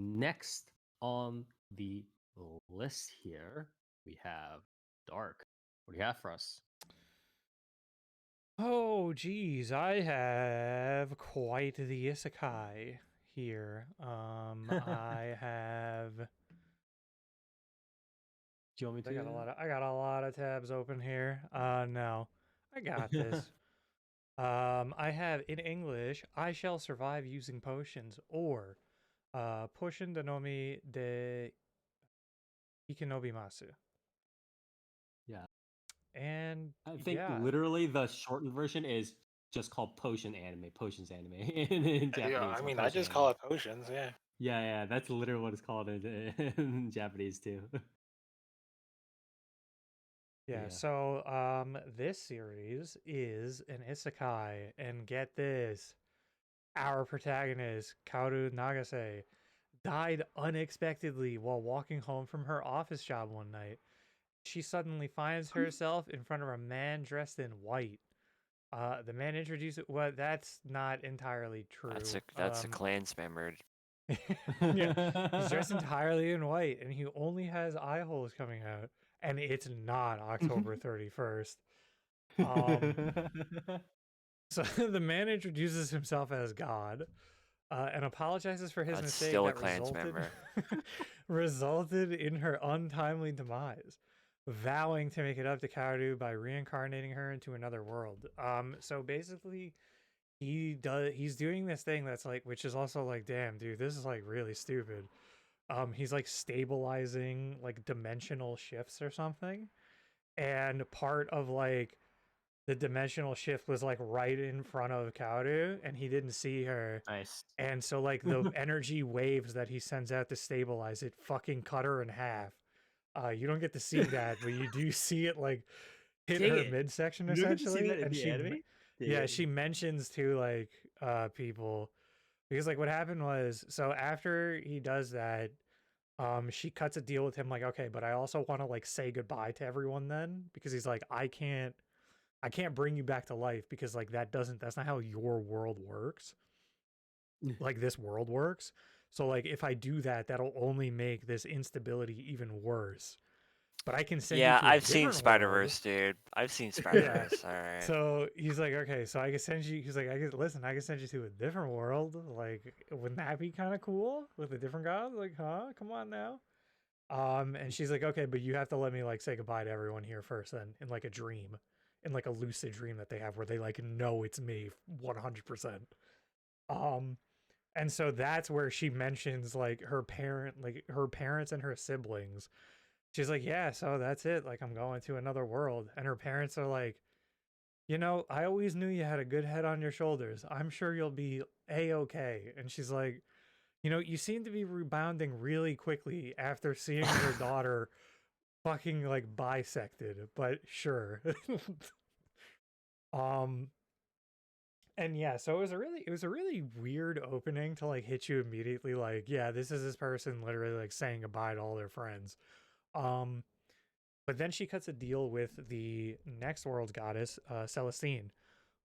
Next on the list here, we have Dark. What do you have for us? Oh, geez, I have quite the isekai here. I have. Do you want me to? I got a lot of tabs open here. No, I got this. I have in English, I shall survive using potions, or Potion-danomi de Ikinobimasu. Yeah. And I think yeah, literally the shortened version is just called Potions anime in Yeah, Japanese, I or mean, I Potion just anime. call it potions. Yeah. Yeah, that's literally what it's called in Japanese too. yeah. Yeah. So this series is an isekai, and get this. Our protagonist, Kaoru Nagase, died unexpectedly while walking home from her office job one night. She suddenly finds herself in front of a man dressed in white. The man introduces well, that's not entirely true. That's a Klansman murder. Yeah, he's dressed entirely in white, and he only has eye holes coming out, and it's not October 31st. So the man introduces himself as God, and apologizes for his That's mistake still a that Klans resulted member. resulted in her untimely demise, vowing to make it up to Kaoru by reincarnating her into another world. So basically, he's doing this thing that's like, which is also like, damn, dude, this is like really stupid. He's like stabilizing like dimensional shifts or something, and part of like the dimensional shift was like right in front of Kaoru, and he didn't see her. Nice. And so like the energy waves that he sends out to stabilize it fucking cut her in half. You don't get to see that, but you do see it like hit Dang her it. midsection You don't get to see essentially. that in And the anime? yeah, Dang. she mentions to like people, because like what happened was, so after he does that, she cuts a deal with him like, okay, but I also want to like say goodbye to everyone then, because he's like, I can't bring you back to life, because like that's not how your world works. Like this world works. So like if I do that, that'll only make this instability even worse. But I can send you Yeah, to a I've seen different Spider world. Verse, dude. I've seen Spider Yeah. Verse. All right. So he's like, okay, so I can send you. He's like, I can listen. I can send you to a different world. Like, wouldn't that be kind of cool with a different god? Like, huh? Come on now. And she's like, okay, but you have to let me like say goodbye to everyone here first, then in like a dream, in like a lucid dream that they have where they like know it's me 100%. Um, and so that's where she mentions like her parents and her siblings. She's like, yeah, so that's it. Like, I'm going to another world. And her parents are like, you know, I always knew you had a good head on your shoulders. I'm sure you'll be a-okay. And she's like, you know, you seem to be rebounding really quickly after seeing your daughter fucking like bisected, but sure. um and yeah, so it was a really weird opening to like hit you immediately like, yeah, this is this person literally like saying goodbye to all their friends. Um but then she cuts a deal with the next world's goddess, Celestine,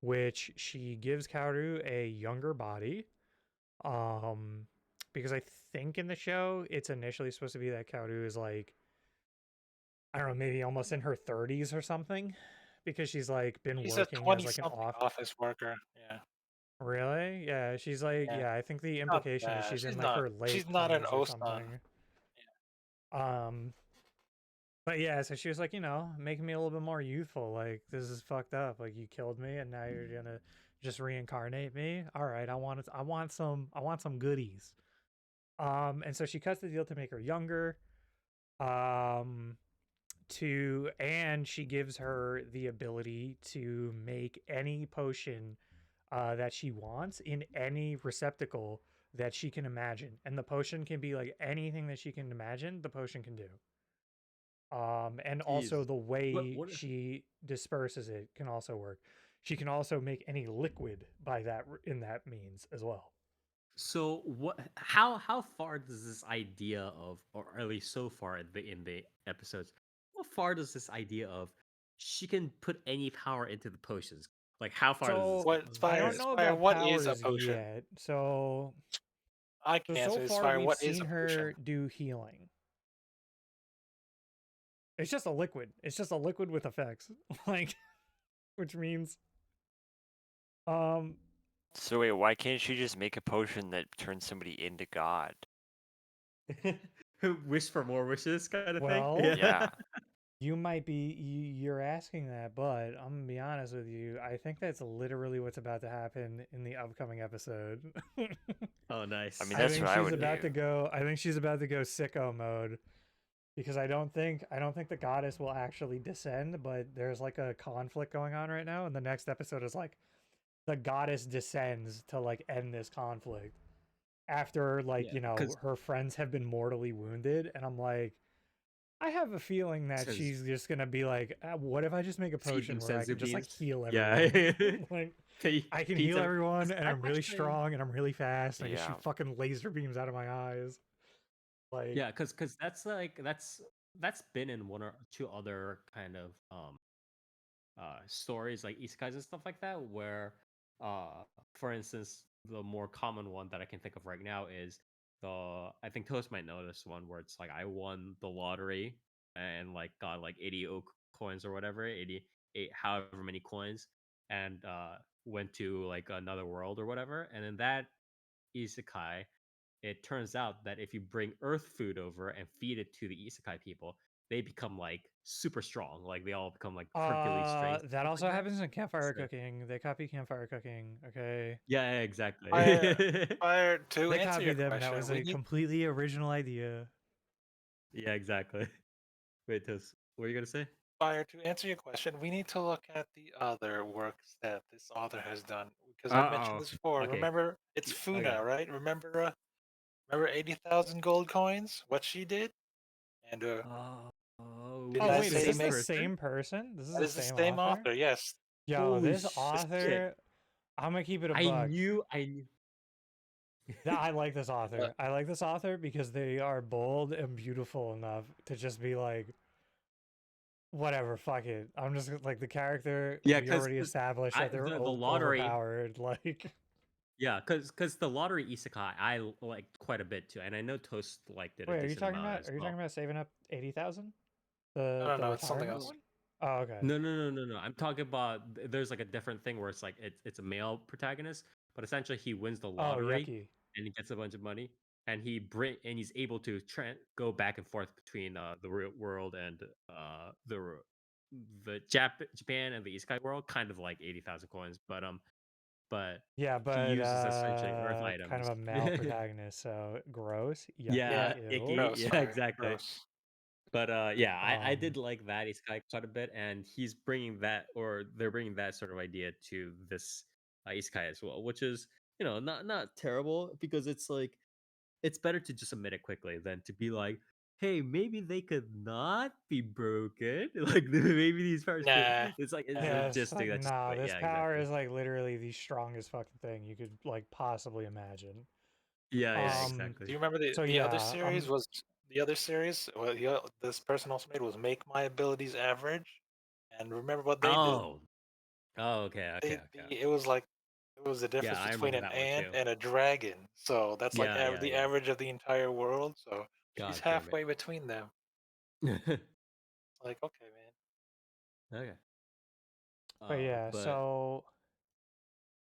which she gives Kaoru a younger body. Um because I think in the show it's initially supposed to be that Kaoru is like, I don't know, maybe almost in her 30s or something, because she's like been She's a working as like an 20-something off. office worker. Yeah. Really? Yeah, she's like, Yeah. yeah, I think the Not implication is bad. she's in like her late She's not an 20s or Osan. something. Um, but yeah, so she was like, you know, making me a little bit more youthful. Like, this is fucked up. Like, you killed me, and now you're gonna just reincarnate me. All right, I want some goodies. And so she cuts the deal to make her younger. Um, and she gives her the ability to make any potion that she wants in any receptacle that she can imagine, and the potion can be like anything that she can imagine the potion can do. And also Jeez. the way What she disperses it can also work. She can also make any liquid by that in that means as well. So what? How far does this idea of, or at least so far in the episodes, how far does this idea of she can put any power into the potions? Like how far does this So go? What I Spire? don't know Spire. about What is a powers potion? yet. So I So can so answer this far fire. we've What is seen a her potion? do healing. It's just a liquid. It's just a liquid with effects. Like which means um So wait, why can't she just make a potion that turns somebody into God? Wish for more wishes, kind of thing. well, Yeah. you might be you're asking that, but I'm gonna be honest with you. I think that's literally what's about to happen in the upcoming episode. Oh, nice. I mean, I that's think what I she's would about do. to go. I think she's about to go sicko mode because I don't think the goddess will actually descend, but there's like a conflict going on right now, and the next episode is like the goddess descends to like end this conflict after like Yeah, you know because her friends have been mortally wounded, and I'm like I have a feeling that says she's just gonna be like, what if I just make a feed potion them where I senzu can just like beans. heal Yeah, everyone? Like, I can feed heal them. everyone, 'Cause and that's I'm really actually strong, and I'm really fast, and I can Yeah. shoot fucking laser beams out of my eyes. Like, yeah, because that's like that's been in one or two other kind of stories like isekais and stuff like that where for instance the more common one that I can think of right now is I think Toast might know this one where it's like I won the lottery and like got like 80 oak coins or whatever, 88 however many coins, and went to like another world or whatever, and in that isekai it turns out that if you bring earth food over and feed it to the isekai people, they become like super strong. Like they all become like Hercules strength, that stuff also like that. happens in campfire So, cooking. They copy campfire cooking. Okay, yeah, exactly. Fire, fire. To they answer your copied them. That question, was we a need. completely original idea. Yeah, exactly. Wait, Tos, what are you gonna say? Fire, to answer your question, we need to look at the other works that this author has done because I've mentioned Oh, this before. okay. Remember, it's Okay. Funa, right? Remember 80,000 gold coins? What she did? And didn't Oh I wait, is say he same this the makes? person? same person? This is That the is the same same author? author. Yes. Yo, Holy this shit! author, I'm gonna keep it a I buck. knew. I knew. I like this author. But I like this author because they are bold and beautiful enough to just be like, whatever, fuck it. I'm just like the character. Yeah, We already established I that they're the lottery. overpowered. Like, Yeah, because the lottery isekai liked quite a bit too, and I know Toast liked it a wait, are you decent talking amount about? as Are you talking well. about saving up 80,000? no, The no, it's something retirement else. one? Oh, okay. No. I'm talking about there's like a different thing where it's like it's a male protagonist, but essentially he wins the Oh, lottery yucky. and he gets a bunch of money, and he's able to go back and forth between the real world and the Japan and the Isekai world, kind of like 80,000 coins, but Yeah, he but uses essentially Earth kind of items. a male protagonist, so gross, Yeah, Yeah, yucky, ew. icky. gross. Yeah, Fire, exactly. gross. But yeah, I Um, did like that isekai quite a bit, and he's bringing that, or they're bringing that sort of idea to this isekai as well, which is not terrible because it's like it's better to just admit it quickly than to be like, hey, maybe they could not be broken, like maybe these powers could. Nah, It's like it's nah. yeah, it's just like, that just nah, this yeah, power exactly. is like literally the strongest fucking thing you could like possibly imagine. Yeah, Do exactly. you remember So the other yeah, series was the other series? Well, this person also made was make my abilities average, and remember what they did? Oh, okay. It was like it was the Yeah, difference I between remember an that one ant too. and a dragon. So that's like the Yeah. average of the entire world. So she's God damn halfway between them. it. Like, okay, man. Okay. but yeah, But so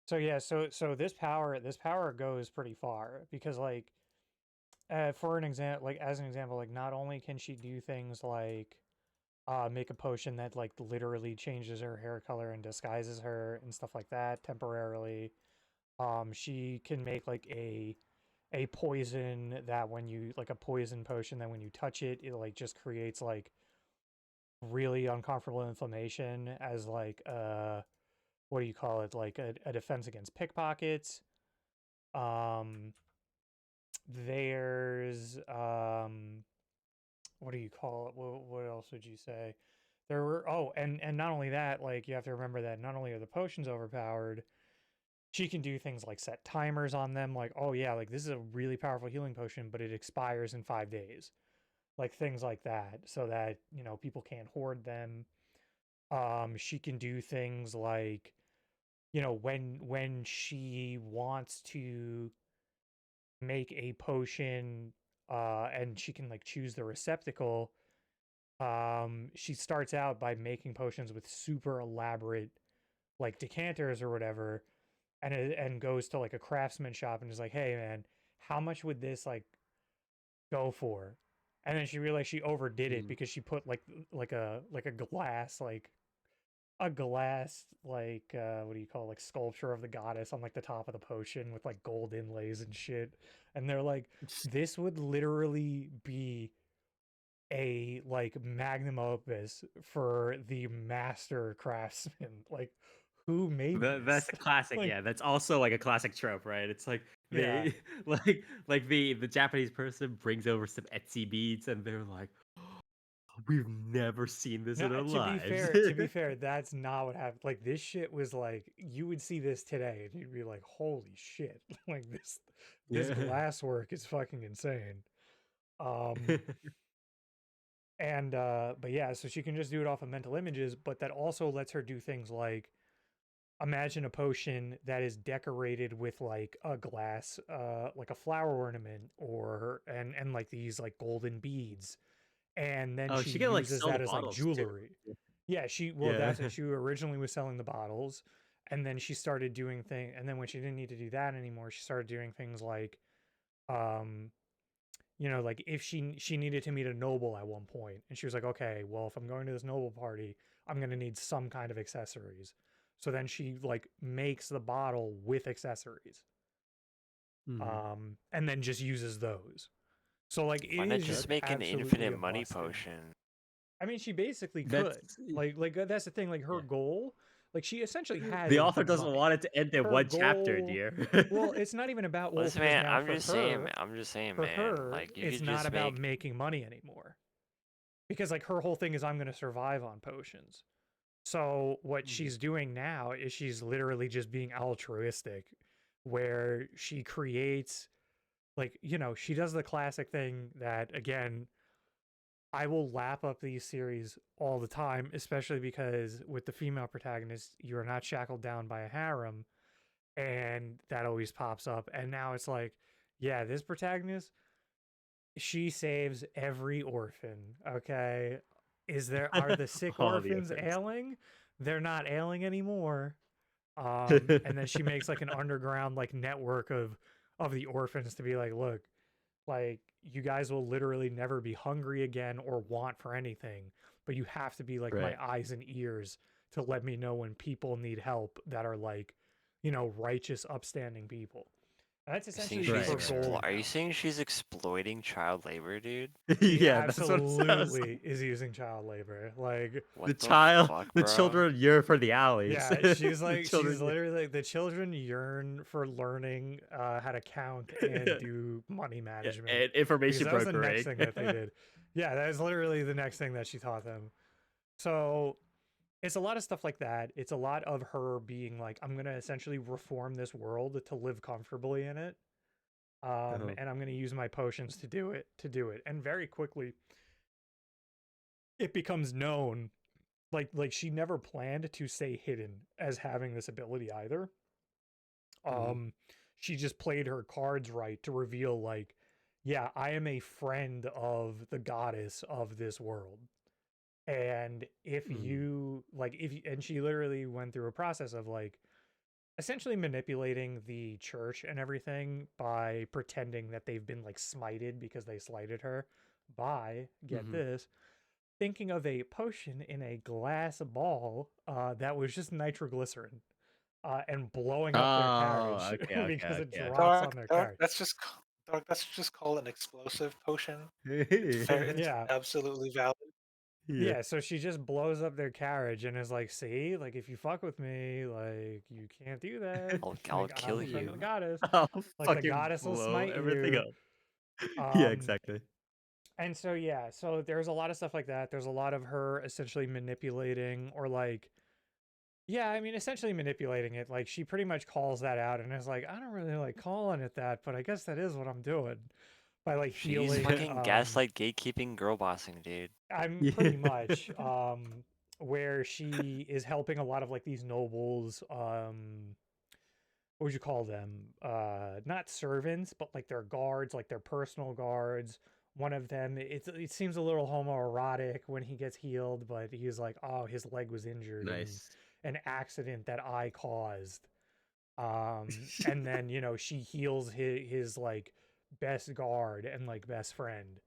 this power goes pretty far because like for an example, like as an example, like not only can she do things like make a potion that like literally changes her hair color and disguises her and stuff like that temporarily. She can make like a poison that when you like a poison potion that when you touch it, it like just creates like really uncomfortable inflammation as like what do you call it, like a defense against pickpockets. Um, there's what do you call it? What else would you say? There were and not only that, like you have to remember that not only are the potions overpowered, she can do things like set timers on them. Like, oh yeah, like this is a really powerful healing potion, but it expires in 5 days. Like things like that, so that people can't hoard them. She can do things like when she wants to make a potion, and she can like choose the receptacle. She starts out by making potions with super elaborate like decanters or whatever, and goes to like a craftsman shop and is like, "Hey man, how much would this like go for?" And then she realized she overdid it Mm. because she put like a glass what do you call it, like sculpture of the goddess on like the top of the potion with like gold inlays and shit. And they're like, this would literally be a like magnum opus for the master craftsman. Like, who made That's this? a classic, Like, yeah. That's also like a classic trope, right? It's like yeah. they like the Japanese person brings over some Etsy beads, and they're like, "We've never seen this No, in our lives." to be fair, that's not what happened. Like this shit was like you would see this today and you'd be like, "Holy shit." Like this Yeah. glass work is fucking insane. Um and but yeah, so she can just do it off of mental images, but that also lets her do things like imagine a potion that is decorated with like a glass like a flower ornament or and like these like golden beads, and then Oh, she she can like uses sell the that as like bottles too. jewelry. Yeah, Yeah. that's it. She originally was selling the bottles, and then she started doing things, and then when she didn't need to do that anymore, she started doing things like um like if she needed to meet a noble at one point, and she was like, okay, well, if I'm going to this noble party, I'm going to need some kind of accessories. So then she like makes the bottle with accessories, Mhm. and then just uses those. So like it Why not is Yeah, just just make an absolutely infinite a money busted. potion? I mean, she basically that's could. That's the thing. Like her yeah. goal, like she essentially has The author infinite doesn't money. want it to end in Her one chapter, goal, dear. well, it's not even about well, Listen, because man, now I'm just saying, I'm just saying, for man. her, Like, you it's could not just about make. making money anymore. Because like her whole thing is I'm going to survive on potions. So what Mhm. she's doing now is she's literally just being altruistic, where she creates like she does the classic thing that again I will lap up these series all the time, especially because with the female protagonist, you're not shackled down by a harem, and that always pops up. And now it's like, yeah, this protagonist, she saves every orphan. Okay, are the sick All the orphans offense. ailing? They're not ailing anymore. And then she makes like an underground like network of the orphans to be like, look, like you guys will literally never be hungry again or want for anything, but you have to be like my Right. eyes and ears to let me know when people need help that are like, righteous, upstanding people. And that's You saying essentially she's her Right, right, goal right. Are you now. saying she's exploiting child labor, dude? She Yeah, that's what it sounds absolutely like. is using child labor. Like, What the fuck, The bro? children yearn for the alleys. yeah, she's The like, she's children. literally like, the children yearn for learning how to count and do money Yeah, management and because information that was the next brokering. thing that they did. Yeah, that is literally the next thing that she taught them. So it's a lot of stuff like that. It's a lot of her being like, I'm gonna essentially reform this world to live comfortably in it. Uh-huh. And I'm gonna use my potions to do it. And very quickly it becomes known. Like she never planned to stay hidden as having this ability either. Mhm. Um she just played her cards right to reveal like, yeah, I am a friend of the goddess of this world. And if Mhm. you like if you, and she literally went through a process of like essentially manipulating the church and everything by pretending that they've been like smited because they slighted her by, get Mhm. this, thinking of a potion in a glass ball that was just nitroglycerin, and blowing up their Oh, carriage okay, because okay, it okay, drops on their carriage. That's just called an explosive potion. It's fair. okay. It's Yeah. absolutely valid. Yeah. Yeah, so she just blows up their carriage and is like, "See, like if you fuck with me, like you can't do that. I'll Like I'm kill a friend of you. the goddess. I'll Like the fucking goddess will blow smite everything you." up. Yeah, Um, exactly. and so yeah, so there's a lot of stuff like that. There's a lot of her essentially manipulating or like, yeah, I mean, essentially manipulating it. Like she pretty much calls that out and is like, I don't really like calling it that, but I guess that is what I'm doing by like She's healing. fucking gaslight gatekeeping girl bossing, dude. I'm Yeah. pretty much where she is helping a lot of like these nobles what would you call them? Not servants, but like their guards, like their personal guards. One of them, it seems a little homoerotic when he gets healed, but he's like, oh, his leg was injured in Nice. an accident that I caused. And then she heals his like best guard and like best friend.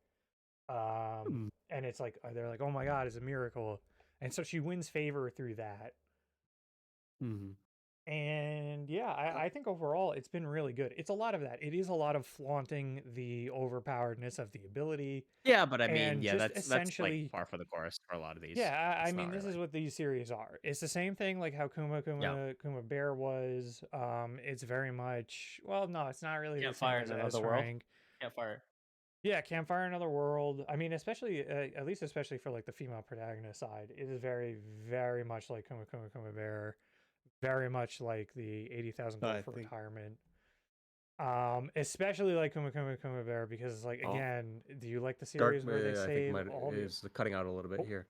Hmm. And it's like they're like, oh my god, it's a miracle, and so she wins favor through that. Mhm. And yeah, I think overall it's been really good. It's a lot of that. It is a lot of flaunting the overpoweredness of the ability Yeah, but I mean, and yeah, just that's like essentially, par for the course for a lot of these. yeah, I It's mean, not this really. is what these series are. It's the same thing like how Yeah. Kuma Bear was. It's very much, well, no, it's not really the same Campfire as in Another World. Rank. Campfire. Yeah, Campfire Another World. I mean, especially at least especially for like the female protagonist side, it is very very much like Kuma Bear, very much like the 80,000 gold I for think. retirement. Especially like Kuma Bear because like Oh. again, do you like the Dark. series where they I think save might all the is cutting out a little bit Oh. here.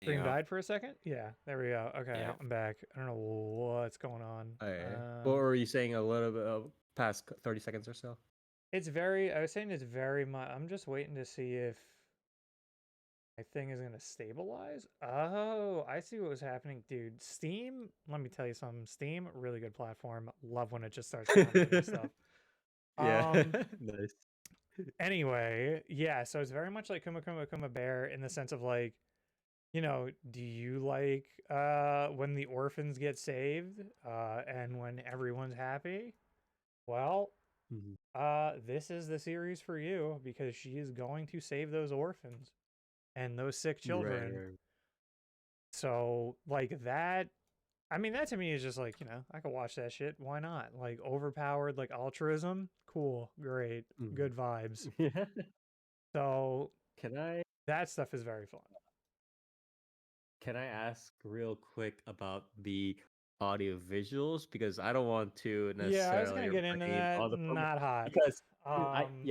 stream Yeah. died for a second? Yeah, there we go. Okay, Yeah. I'm back. I don't know what's going on. What were you saying a little bit past 30 seconds or so? It's very, I was saying it's very much, I'm just waiting to see if my thing is going to stabilize. Oh, I see what was happening. Dude, Steam, let me tell you something. Steam, really good platform. Love when it just starts downloading stuff. Yeah. Nice. Anyway, yeah, so it's very much like Kuma Bear in the sense of like, do you like when the orphans get saved and when everyone's happy? Well, Mhm. this is the series for you because she is going to save those orphans and those sick children. Right. So, like that, I mean, that to me is just like, I could watch that shit. Why not? Like overpowered, like altruism, cool, great, good vibes. Yeah. So Can I that stuff is very fun. ask real quick about the audio visuals because I don't want to Yeah, I was gonna necessarily get into rain that. on the program Not hot. because Um,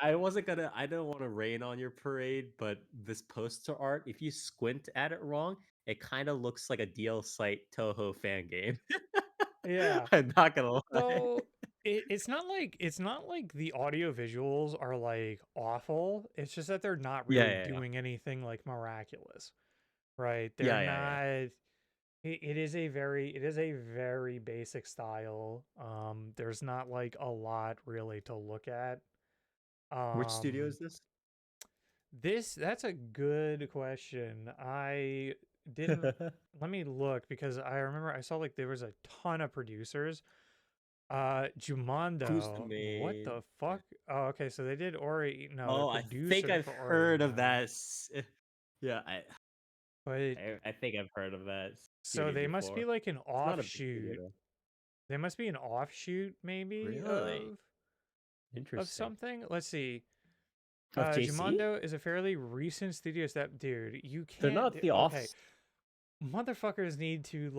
I wasn't gonna I don't want to rain on your parade, but this poster art, if you squint at it wrong, it kind of looks like a DL Site Toho fan game. yeah. I'm not gonna lie. So it's not like the audio visuals are like awful. It's just that they're not Yeah, really yeah, yeah. doing anything like miraculous, right? They're Yeah, yeah, yeah. not. It is a very basic style. There's not like a lot really to look at. Which studio Um, is this? that's a good question. I didn't let me look because I remember I saw like there was a ton of producers. Who's the Jumando. What main? the fuck? Oh, okay. So they did Ori. No, the Oh, I think producer I've for Ori. heard of No, that. Yeah, but I think I've heard of that so studio they must be before. like an It's not a big studio offshoot. though. They must be an offshoot, maybe Really? of Interesting. something. Let's see. Of JC? Jumando is a fairly recent studio step, dude. You They're can't. not the Okay, offs. motherfuckers need to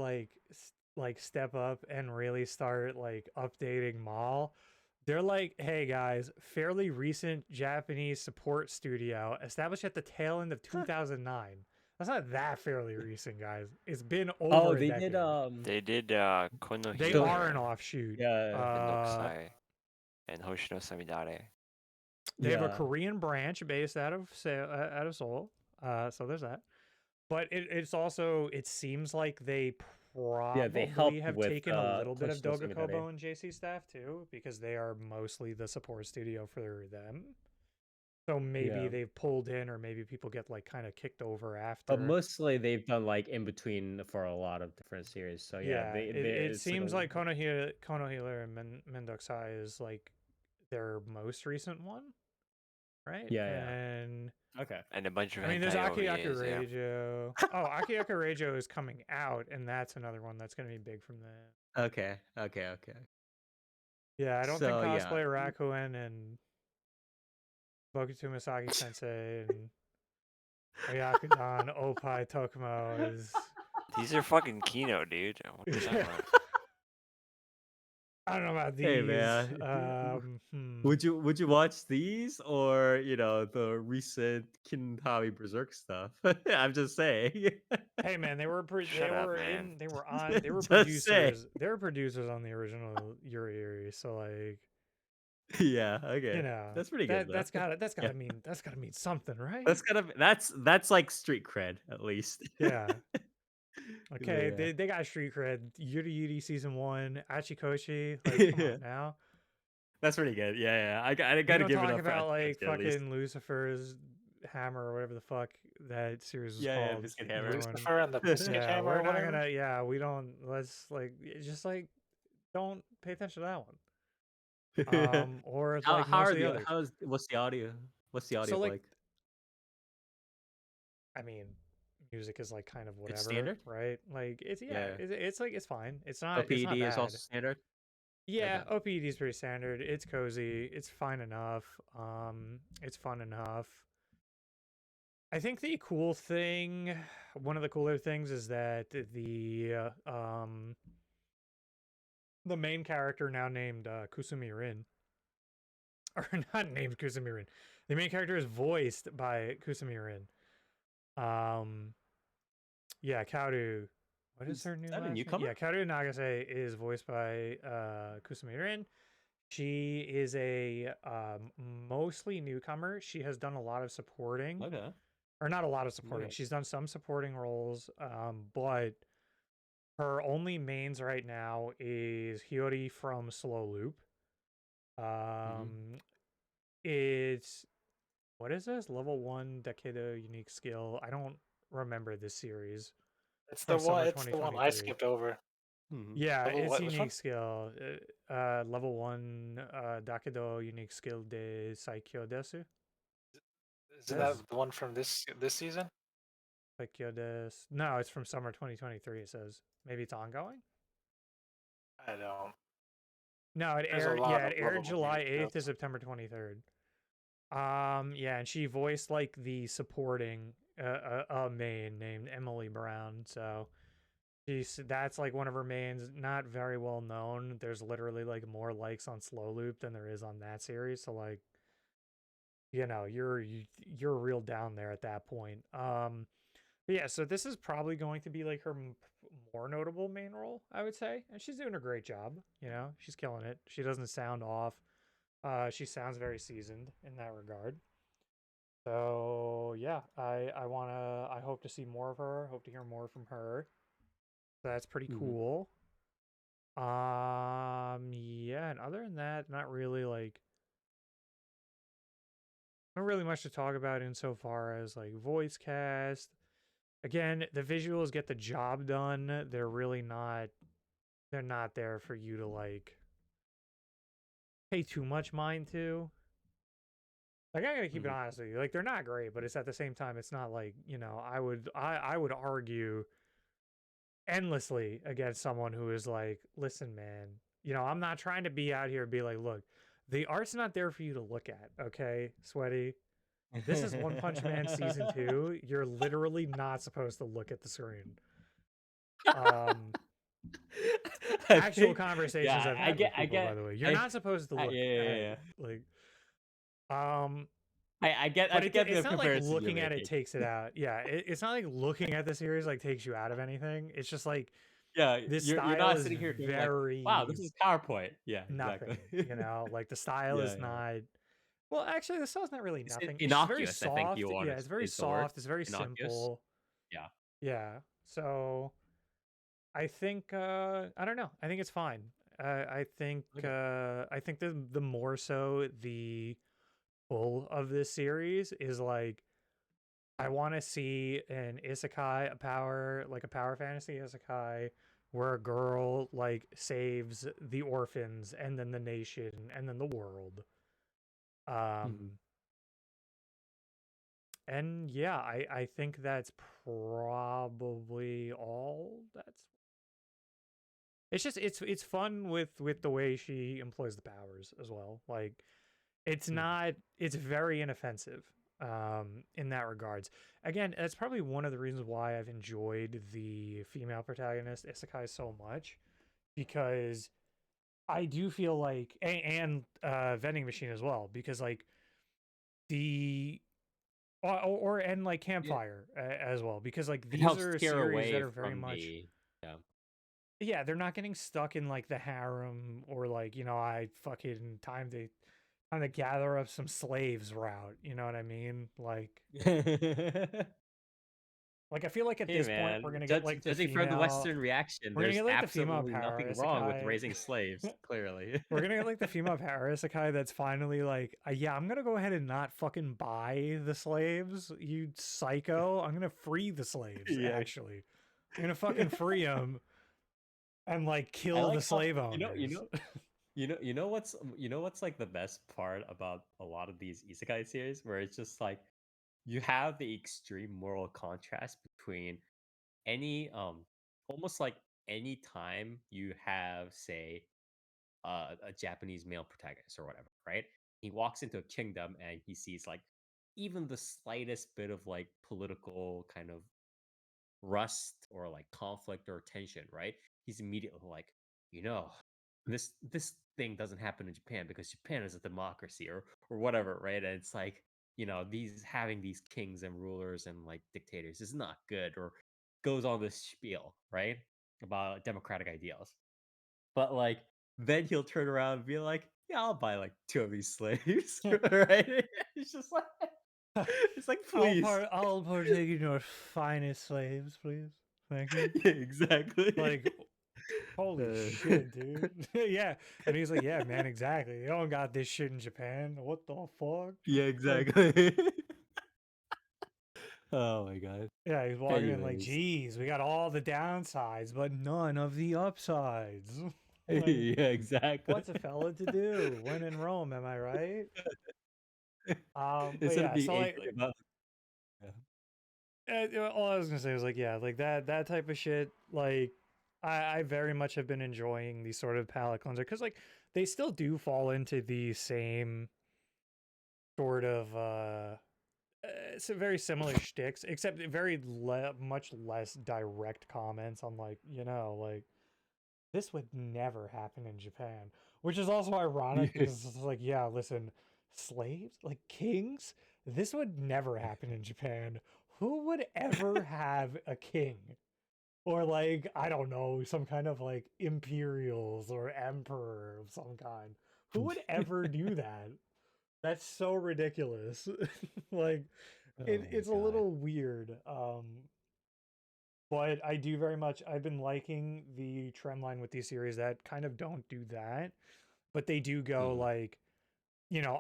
like step up and really start like updating Mall. They're like, hey guys, fairly recent Japanese support studio established at the tail end of 2009. That's not that fairly recent, guys. It's been over Oh, a they decade. did They did Kono They So- are an Healer, offshoot. yeah, Bendokusai, and Hoshino Samidare. They have a yeah. Korean branch based out of Seoul. So there's that. But it's also it seems like they Yeah, they probably helped have with taken a little bit of Hoshino Samidare. Dogakobo and JC staff too, because they are mostly the support studio for them. So maybe Yeah. they've pulled in, or maybe people get like kind of kicked over after. But mostly they've done like in between for a lot of different series. So yeah, yeah, it it's seems a- like Kono Healer and Mendokusai is like their most recent one, right? Yeah, yeah. And Okay. And a bunch of I mean, there's hentai Aki OVAs, yeah. Reijo. Oh, Aki Reijo is coming out, and that's another one that's going to be big from that. Okay. Yeah, I don't think So, yeah. Cosplay Rakuen and Bokuto Misaki Sensei and Oyakudan Opai Tokumo is. These are fucking Kino, dude. What are you talking about? I don't know about Hey these. man, would you watch these or the recent Kintami Berserk stuff? I'm just saying. Hey man, Shut up, man. they were Just say. producers. They were producers on the original Yuri Yuri, so like, Yeah, okay. That's pretty good though. that's Yeah. gotta mean something, right? That's like street cred at least. Yeah. Okay, Yeah. they got street cred. Yuri Yuri season 1, Achikoshi, like come Yeah. on now. That's pretty good. Yeah, yeah. I We gotta don't give it talk up for about like Atsukoshi at least. fucking Lucifer's Hammer or whatever the fuck that series was Yeah, yeah, called. Biscuit You Hammer. know, and Lucifer and the Biscuit yeah, Hammer we're or not whatever. gonna. Yeah, we don't. Let's like just like don't pay attention to that one. Or like How most are of the the others. what's the audio? What's the So audio like, like? I mean, music is like kind of It's whatever, standard? right? Like it's yeah, Yeah. it's like it's fine. It's not OPED is bad. also standard? Yeah, Okay. OPED is pretty standard. It's cozy. It's fine enough. It's fun enough. I think the cool thing, one of the cooler things, is that the main character now named Kusumi Rin, or not named Kusumi Rin. The main character is voiced by Kusumi Rin. Yeah, Kaoru. What is her Is new that a last name? newcomer? Yeah, Kaoru Nagase is voiced by Kusumi Rin. She is a mostly newcomer. She has done a lot of supporting, Okay. or not a lot of supporting. Okay. She's done some supporting roles, but her only mains right now is Hiyori from Slow Loop. Mhm. It's what is this? Level 1 Decade unique skill. I don't remember this series from summer It's the one I 2023. skipped over. Mhm. Yeah, Level it's what? Which one? unique skill. Level 1 Dakedo unique skill de Saikyo desu. Isn't that Says the one from this season? Saikyo desu. No, it's from summer 2023. It says maybe it's ongoing. I don't. No, it There's a aired. lot Yeah, of it aired lovable July unique 8th to skills. September 23rd. Yeah, and she voiced like the supporting a main named Emily Brown. So that's like one of her mains, not very well known. There's literally like more likes on Slow Loop than there is on that series. So like, you're real down there at that point. But yeah, so this is probably going to be like her more notable main role, I would say, and she's doing a great job. She's killing it. She doesn't sound off. She sounds very seasoned in that regard. So yeah, I hope to see more of her. Hope to hear more from her. So that's pretty Mhm. cool. Yeah, and other than that, not really much to talk about insofar as like voice cast. Again, the visuals get the job done. They're not there for you to like pay too much mind to. Like I gotta keep it Mhm. honest with you. Like they're not great, but it's at the same time, it's not like, I would argue endlessly against someone who is like, listen, man, I'm not trying to be out here and be like, look, the art's not there for you to look at, okay, sweaty. This is One Punch Man season 2. You're literally not supposed to look at the screen. I Actual think, conversations yeah, I've had with I people, by get, the way. You're not supposed to look yeah, yeah, at yeah, it. Like, um, I but get the it's not like comparison you're looking at it making. takes it out. Yeah, it's not like looking at the series like takes you out of anything. It's just like Yeah, this you're style not is sitting here being like, wow, very this is PowerPoint. Yeah, nothing. exactly. Like the style Yeah, is yeah. not. Well, actually, the style's not really It's nothing. It's just very innocuous, I think you soft. want Yeah, to it's very is the word. soft. It's very Innocuous. simple. Yeah. Yeah. So I think I don't know. I think it's fine. Okay. I think the more so the pull of this series is like I want to see an isekai, a power fantasy isekai where a girl like saves the orphans and then the nation and then the world. Mhm. Um and yeah, I think that's probably all that's it's fun with the way she employs the powers as well. Like Mhm. it's very inoffensive in that regards. Again, that's probably one of the reasons why I've enjoyed the female protagonist isekai so much because I do feel like and vending machine as well, because like the and like Yeah, campfire as well, because like it these helps are steer series that away are very from much, the yeah. yeah, they're not getting stuck in like the harem or like, I fucking time to gather up some slaves route, you know what I mean? Like I feel like at Hey this point we're man, gonna get like the judging from the female Western reaction, we're gonna there's get like the female absolutely power nothing wrong with isekai. raising slaves. Clearly, We're gonna get like the female power isekai that's finally like, yeah, I'm gonna go ahead and not fucking buy the slaves, you psycho. I'm gonna free the slaves, yeah. actually. I'm gonna fucking free them and like I kill the like how slave owners. you know what's like the best part about a lot of these isekai series, where it's just like you have the extreme moral contrast between any almost like any time you have, say, a Japanese male protagonist or whatever, right? He walks into a kingdom and he sees like even the slightest bit of like political kind of rust or like conflict or tension, right? He's immediately like, you know, this thing doesn't happen in Japan because Japan is a democracy or whatever, right? And it's like, these having these kings and rulers and like dictators is not good, or goes on this spiel, right? About democratic ideals. But like then he'll turn around and be like, yeah, I'll buy like two of these slaves, right? It's just like it's like please. I'll partake in your finest slaves, please. Thank you. Yeah, exactly. Like, holy Uh, shit, dude. Yeah. And he's like, yeah, man, exactly. They don't got this shit in Japan. What the fuck? yeah, Like, exactly. Oh my god. yeah, he's walking in like, Anyways. geez, we got all the downsides, but none of the upsides. Like, Yeah, exactly. what's a fella to do when in Rome, am I right? But Instead of yeah, being so angry about yeah. all I was gonna say was like, yeah, like that type of shit. Like, I very much have been enjoying these sort of palate cleanser, because like they still do fall into the same sort of it's a very similar shticks, except much less direct comments on like, like this would never happen in Japan, which is also ironic because it's like, yeah, listen, slaves, like kings, this would never happen in Japan. Who would ever have a king? Or like, I don't know, some kind of like imperials or emperor of some kind. Who would ever do that? That's so ridiculous. Like, Oh my it's a god. little weird. But I do very much, I've been liking the trend line with these series that kind of don't do that, but they do go Mhm. like,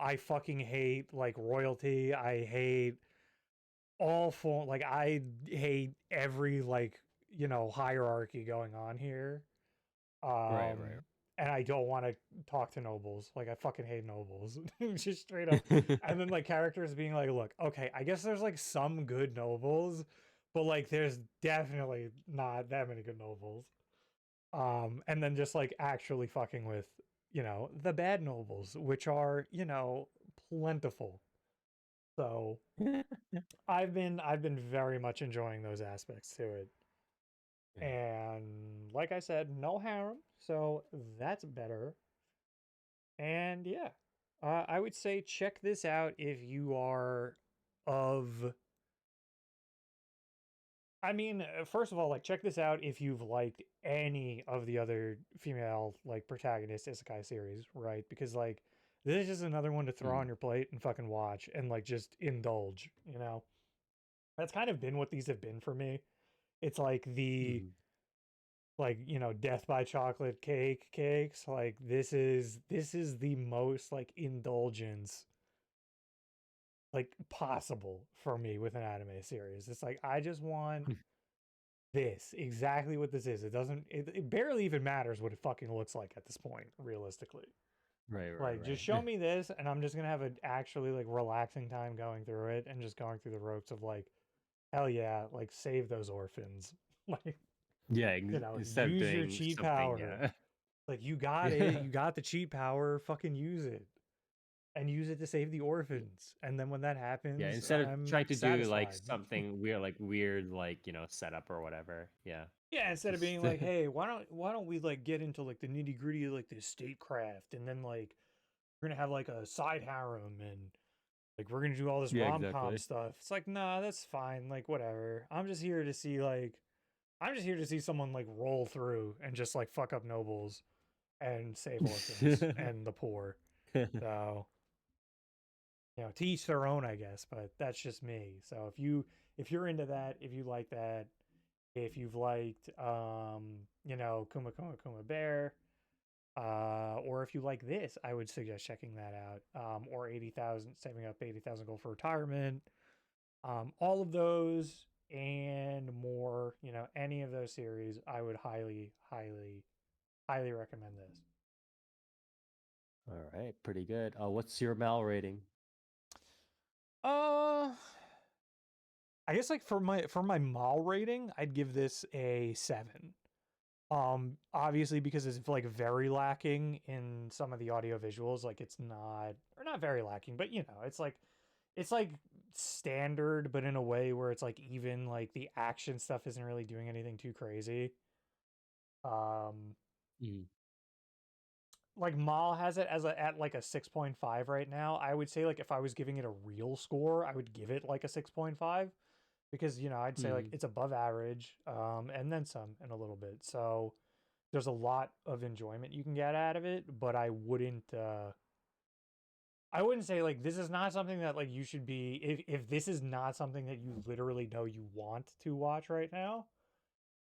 I fucking hate like royalty. I hate like I hate every like, hierarchy going on here. Right, Um right. and I don't want to talk to nobles. Like I fucking hate nobles. Just straight up. And then like characters being like, look, okay, I guess there's like some good nobles, but like there's definitely not that many good nobles. And then just like actually fucking with, the bad nobles, which are, plentiful. So I've been very much enjoying those aspects to it. Yeah. And like I said, no harem, so that's better. And yeah, I would say check this out if you are of. I mean, first of all, like check this out if you've liked any of the other female like protagonist isekai series, right? Because like this is just another one to throw on Mhm. your plate and fucking watch and like just indulge, That's kind of been what these have been for me. It's like the Mhm. like, death by chocolate cakes. Like this is the most like indulgence like possible for me with an anime series. It's like I just want this, exactly what this is. It barely even matters what it fucking looks like at this point, realistically. Right, right, Like just show right. me this and I'm just gonna have an actually like relaxing time going through it and just going through the ropes of like, hell yeah, like save those orphans. Like, Yeah, instead of use your doing cheat something, power. yeah. Like you got it, Yeah. you got the cheat power, fucking use it. And use it to save the orphans. And then when that Yeah, happens, instead of I'm trying to do like satisfied. something weird, like setup or whatever. Yeah. Yeah, instead of being Just like, hey, why don't we like get into like the nitty gritty of like the statecraft, and then like we're gonna have like a side harem, and like we're gonna do all this yeah, rom-com exactly. stuff. It's like, nah, that's fine. Like whatever. I'm just here to see someone like roll through and just like fuck up nobles and save orphans and the poor. So, to each their own, I guess, but that's just me. So if you're into that, if you like that, if you've liked Kuma Kuma Kuma Bear, or if you like this, I would suggest checking that out. Or 80,000, saving up 80,000 gold for retirement. All of those and more, any of those series, I would highly, highly, highly recommend this. All right, pretty good. What's your Mal rating? Uh, I guess like for my mall rating, I'd give this a 7. Obviously because it's like very lacking in some of the audio visuals, like it's not, or not very lacking, but it's like standard, but in a way where it's like even like the action stuff isn't really doing anything too crazy. Um, Mhm. like Mal has it as at like a 6.5 right now. I would say like if I was giving it a real score, I would give it like a 6.5 because I'd say like Mhm. it's above average, and then some in a little bit. So there's a lot of enjoyment you can get out of it, but I wouldn't say like this is not something that like you should be, if this is not something that you literally know you want to watch right now,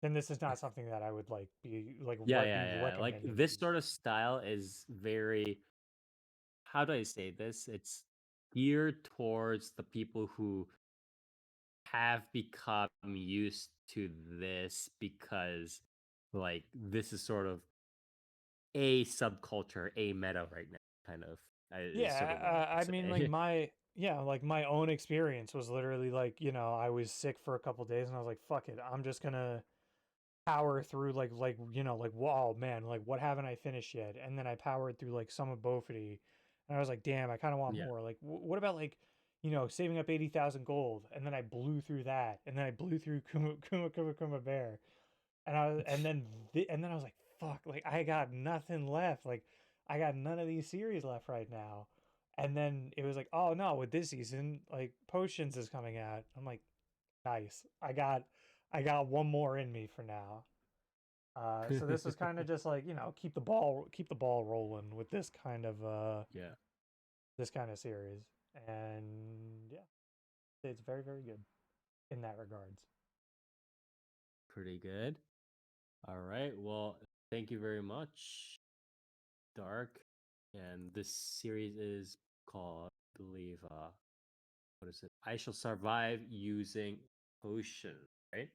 then this is not something that I would like be like Yeah, be yeah, yeah. Like recommending to this you. sort of style is very, how do I say this? It's geared towards the people who have become used to this because like this is sort of a subculture, a meta right now, kind of is sort Yeah, of what I I mean, would like say. my own experience was literally like, I was sick for a couple days, and I was like, fuck it, I'm just gonna power through like whoa man, like what haven't I finished yet? And then I powered through like some of Bofity, and I was like, damn, I kind of want Yeah. more. Like, what about like saving up 80,000 gold? And then I blew through that, and then I blew through Kuma Bear, and then I was like, fuck, like I got nothing left. Like I got none of these series left right now. And then it was like, oh no, with this season, like Potions is coming out. I'm like, nice. I got one more in me for now. So this was kind of just like, keep the ball rolling with Yeah, this kind of series. And yeah, it's very, very good in that regards. pretty good. All right. Well, thank you very much, Dark. And this series is called, I believe, what is it? I shall survive using potion, right?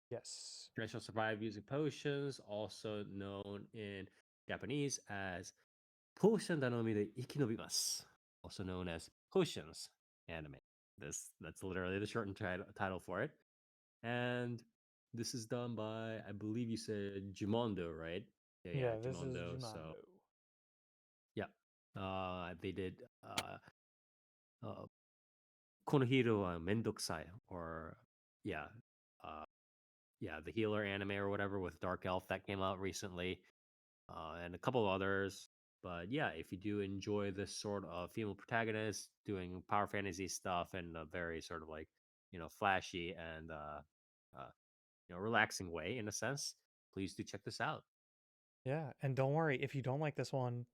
Yes. I shall survive using potions, also known in Japanese as Potion-danomi de ikinobimasu, also known as Potions anime. That's literally the shortened title for it. And this is done by, I believe you said Jumondo, right? Yeah, yeah, Yeah, this is Jumondo. So Jumando. yeah, they did uh, Konohiro wa Mendokusai, or yeah, uh, yeah, the healer anime or whatever with Dark Elf that came out recently, and a couple others. But yeah, if you do enjoy this sort of female protagonist doing power fantasy stuff in a very sort of like flashy and relaxing way in a sense, please do check this out. Yeah, and don't worry if you don't like this one.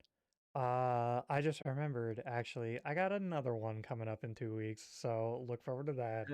I just remembered actually, I got another one coming up in 2 weeks, so look forward to that.